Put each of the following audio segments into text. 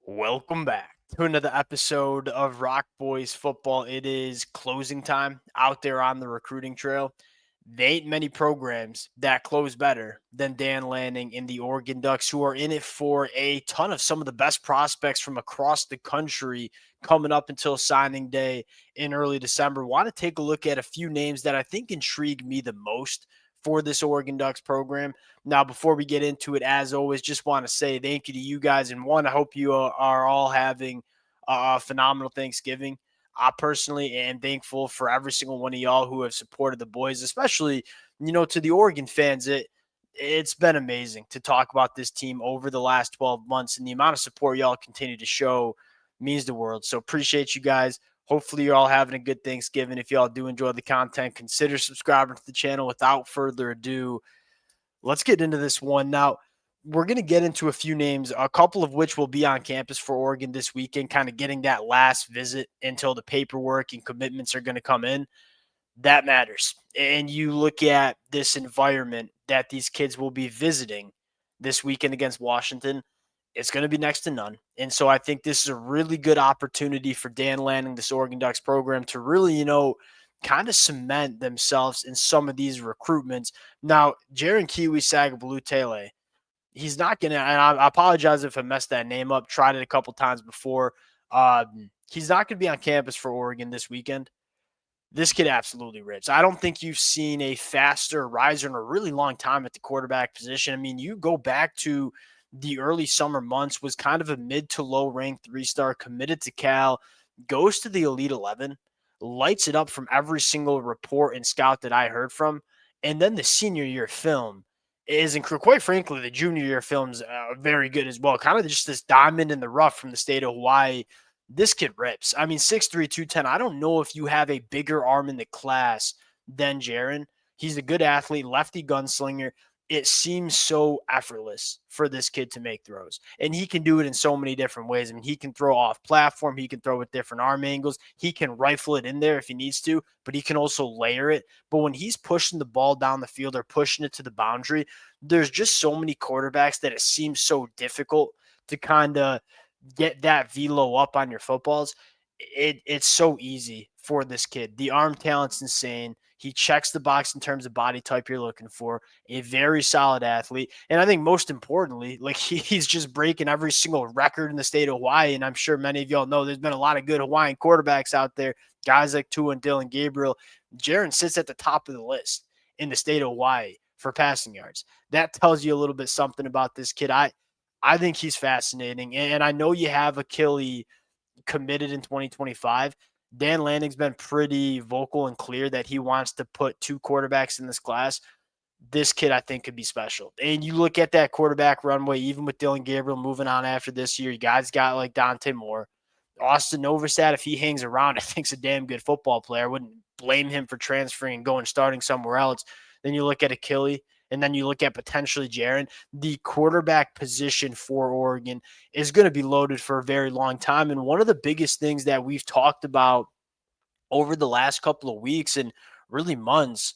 Welcome back to another episode of Rock Boys Football. It is closing time out there on the recruiting trail. There ain't many programs that close better than Dan Lanning and the Oregon Ducks, who are in it for a ton of some of the best prospects from across the country coming up until signing day in early December. Want to take a look at a few names that I think intrigue me the most for this Oregon Ducks program. Now, before we get into it, as always, just want to say thank you to you guys. And one, I hope you are all having a phenomenal Thanksgiving. I personally am thankful for every single one of y'all who have supported the boys, especially, to the Oregon fans. It's been amazing to talk about this team over the last 12 months, and the amount of support y'all continue to show means the world. So appreciate you guys. Hopefully you're all having a good Thanksgiving. If y'all do enjoy the content, consider subscribing to the channel. Without further ado, let's get into this one. Now, we're going to get into a few names, a couple of which will be on campus for Oregon this weekend, kind of getting that last visit until the paperwork and commitments are going to come in. That matters. And you look at this environment that these kids will be visiting this weekend against Washington, it's going to be next to none. And so I think this is a really good opportunity for Dan Lanning, this Oregon Ducks program, to really, kind of cement themselves in some of these recruitments. Now, Jaron Sagapolutele, he's not going to, and I apologize if I messed that name up, tried it a couple times before. He's not going to be on campus for Oregon this weekend. This kid absolutely rips. I don't think you've seen a faster riser in a really long time at the quarterback position. I mean, you go back to the early summer months, was kind of a mid to low ranked 3-star, committed to Cal, goes to the Elite 11, lights it up from every single report and scout that I heard from. And then the senior year film is, quite frankly, the junior year film's very good as well. Kind of just this diamond in the rough from the state of Hawaii. This kid rips. I mean, 6'3", 210. I don't know if you have a bigger arm in the class than Jaron. He's a good athlete, lefty gunslinger. It seems so effortless for this kid to make throws. And he can do it in so many different ways. I mean, he can throw off platform. He can throw with different arm angles. He can rifle it in there if he needs to, but he can also layer it. But when he's pushing the ball down the field or pushing it to the boundary, there's just so many quarterbacks that it seems so difficult to kind of get that velo up on your footballs. It's so easy for this kid. The arm talent's insane. He checks the box in terms of body type you're looking for. A very solid athlete. And I think most importantly, like he's just breaking every single record in the state of Hawaii. And I'm sure many of y'all know there's been a lot of good Hawaiian quarterbacks out there. Guys like Tua and Dylan Gabriel. Jaron sits at the top of the list in the state of Hawaii for passing yards. That tells you a little bit something about this kid. I think he's fascinating. And I know you have Achille committed in 2025. Dan Lanning's been pretty vocal and clear that he wants to put two quarterbacks in this class. This kid, I think, could be special. And you look at that quarterback runway, even with Dylan Gabriel moving on after this year, you guys got like Dante Moore. Austin Novosad, if he hangs around, I think's a damn good football player. I wouldn't blame him for transferring and going starting somewhere else. Then you look at Achille, and then you look at potentially Jaron. The quarterback position for Oregon is going to be loaded for a very long time. And one of the biggest things that we've talked about over the last couple of weeks and really months,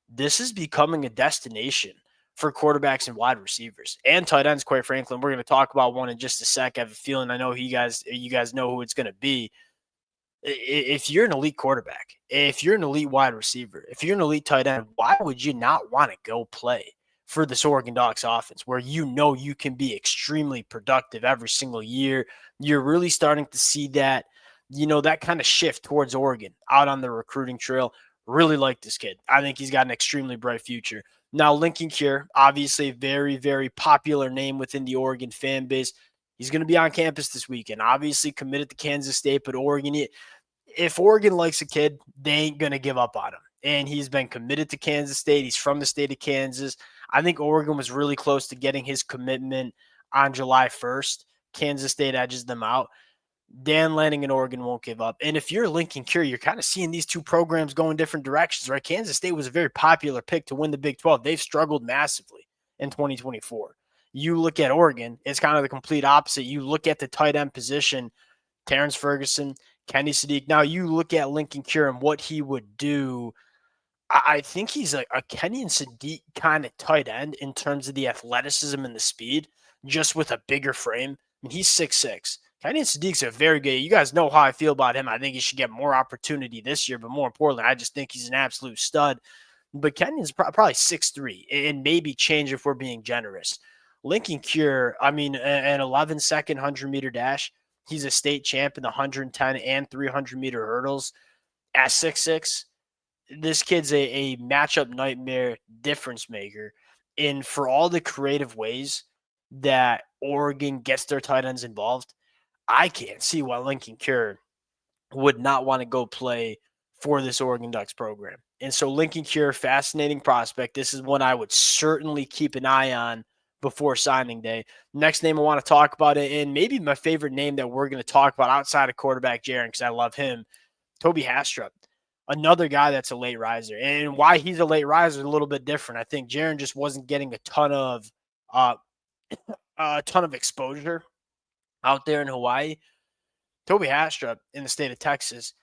this is becoming a destination for quarterbacks and wide receivers and tight ends, quite frankly. And we're going to talk about one in just a sec. I have a feeling I know you guys know who it's going to be. If you're an elite quarterback, if you're an elite wide receiver, if you're an elite tight end, why would you not want to go play for this Oregon Ducks offense where you know you can be extremely productive every single year? You're really starting to see that, that kind of shift towards Oregon out on the recruiting trail. Really like this kid. I think he's got an extremely bright future. Now, Lincoln Cure, obviously a very, very popular name within the Oregon fan base. He's going to be on campus this weekend. Obviously committed to Kansas State, but Oregon, if Oregon likes a kid, they ain't going to give up on him. And he's been committed to Kansas State. He's from the state of Kansas. I think Oregon was really close to getting his commitment on July 1st. Kansas State edges them out. Dan Lanning and Oregon won't give up. And if you're Lincoln Cure, you're kind of seeing these two programs go in different directions, right? Kansas State was a very popular pick to win the Big 12. They've struggled massively in 2024. You look at Oregon, it's kind of the complete opposite. You look at the tight end position, Terrence Ferguson, Kenny Sadiq. Now you look at Lincoln Cure and what he would do. I think he's a Kenny and Sadiq kind of tight end in terms of the athleticism and the speed, just with a bigger frame. I mean, he's 6'6". Kenyon Sadiq's a very good. You guys know how I feel about him. I think he should get more opportunity this year, but more importantly, I just think he's an absolute stud. But Kenyon's probably 6'3", and maybe change if we're being generous. Lincoln Cure, I mean, an 11-second 100-meter dash. He's a state champ in the 110 and 300-meter hurdles at 6'6". This kid's a matchup nightmare difference maker. And for all the creative ways that Oregon gets their tight ends involved, I can't see why Lincoln Cure would not want to go play for this Oregon Ducks program. And so Lincoln Cure, fascinating prospect. This is one I would certainly keep an eye on before signing day. Next name I want to talk about it, and maybe my favorite name that we're going to talk about outside of quarterback Jaron, because I love him, Tobi Haastrup. Another guy that's a late riser. And why he's a late riser is a little bit different. I think Jaron just wasn't getting uh, a ton of exposure out there in Hawaii. Tobi Haastrup in the state of Texas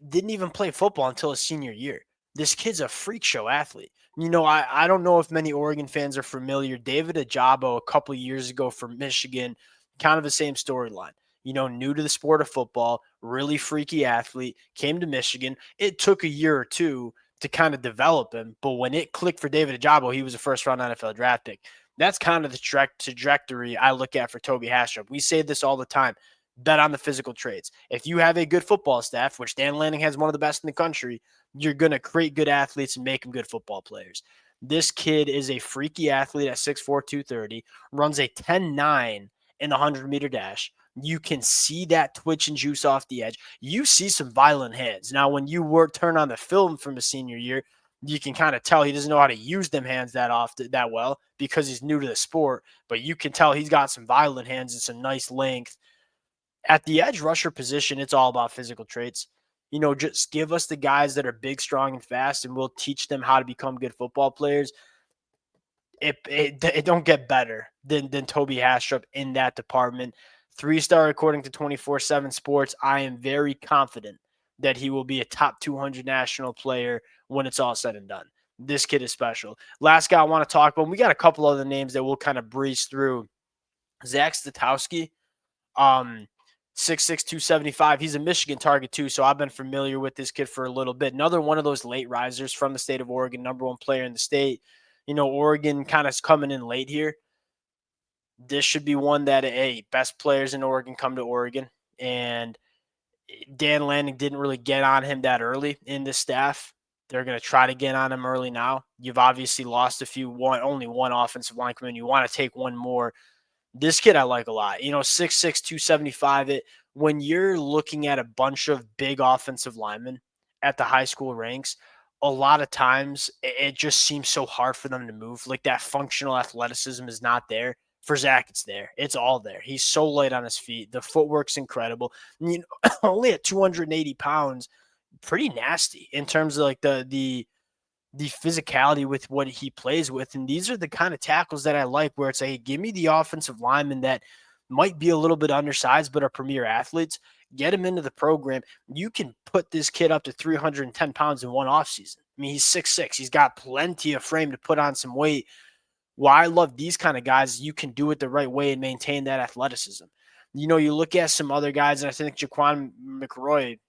didn't even play football until his senior year. This kid's a freak show athlete. I don't know if many Oregon fans are familiar. David Ajabo a couple of years ago from Michigan, kind of the same storyline. New to the sport of football, really freaky athlete, came to Michigan. It took a year or two to kind of develop him, but when it clicked for David Ajabo, he was a first-round NFL draft pick. That's kind of the trajectory I look at for Tobi Haastrup. We say this all the time. Bet on the physical traits. If you have a good football staff, which Dan Lanning has one of the best in the country, you're going to create good athletes and make them good football players. This kid is a freaky athlete at 6'4", 230, runs a 10.9 in the 100-meter dash. You can see that twitch and juice off the edge. You see some violent hands. Now, when you turn on the film from his senior year, you can kind of tell he doesn't know how to use them hands that well because he's new to the sport, but you can tell he's got some violent hands and some nice length. At the edge rusher position, it's all about physical traits. Just give us the guys that are big, strong, and fast, and we'll teach them how to become good football players. It don't get better than Tobi Haastrup in that department. 3-star according to 24/7 Sports. I am very confident that he will be a top 200 national player when it's all said and done. This kid is special. Last guy I want to talk about, we got a couple other names that we'll kind of breeze through. Zach Statowski. 6'6", 275. He's a Michigan target too, so I've been familiar with this kid for a little bit. Another one of those late risers from the state of Oregon, number one player in the state. Oregon kind of coming in late here. This should be one that, best players in Oregon come to Oregon, and Dan Lanning didn't really get on him that early in the staff. They're going to try to get on him early now. You've obviously lost only one offensive lineman. You want to take one more. This kid I like a lot. 6'6", 275. When you're looking at a bunch of big offensive linemen at the high school ranks, a lot of times it just seems so hard for them to move. Like that functional athleticism is not there. For Zach, it's there. It's all there. He's so light on his feet. The footwork's incredible. Only at 280 pounds, pretty nasty in terms of like the physicality with what he plays with. And these are the kind of tackles that I like, where it's like, hey, give me the offensive lineman that might be a little bit undersized, but are premier athletes. Get him into the program. You can put this kid up to 310 pounds in one offseason. I mean, he's 6'6". He's got plenty of frame to put on some weight. Why I love these kind of guys, you can do it the right way and maintain that athleticism. You look at some other guys, and I think Jaquan McRoy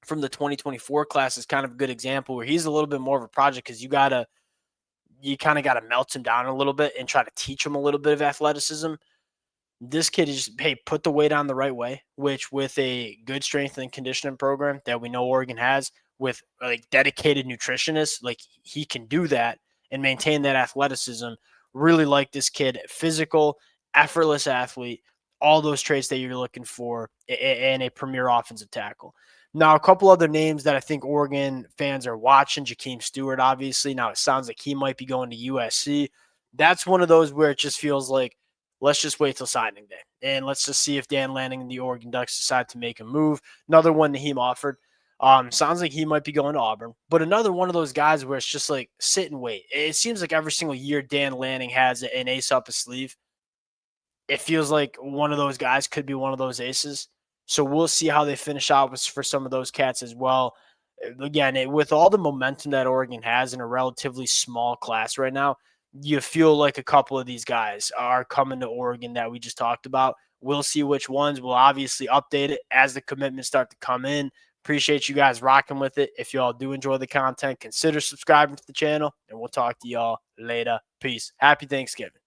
from the 2024 class is kind of a good example, where he's a little bit more of a project because you kind of got to melt him down a little bit and try to teach him a little bit of athleticism. This kid is just, put the weight on the right way, which with a good strength and conditioning program that we know Oregon has, with like dedicated nutritionists, like he can do that and maintain that athleticism. Really like this kid. Physical, effortless athlete, all those traits that you're looking for in a premier offensive tackle. Now, a couple other names that I think Oregon fans are watching. Jakeem Stewart, obviously. Now, it sounds like he might be going to USC. That's one of those where it just feels like, let's just wait till signing day. And let's just see if Dan Lanning and the Oregon Ducks decide to make a move. Another one Naheem offered. Sounds like he might be going to Auburn. But another one of those guys where it's just like, sit and wait. It seems like every single year Dan Lanning has an ace up his sleeve. It feels like one of those guys could be one of those aces. So we'll see how they finish out for some of those cats as well. Again, with all the momentum that Oregon has in a relatively small class right now, you feel like a couple of these guys are coming to Oregon that we just talked about We'll see which ones. We'll obviously update it as the commitments start to come in. Appreciate you guys rocking with it. If y'all do enjoy the content, consider subscribing to the channel, and we'll talk to y'all later. Peace. Happy Thanksgiving.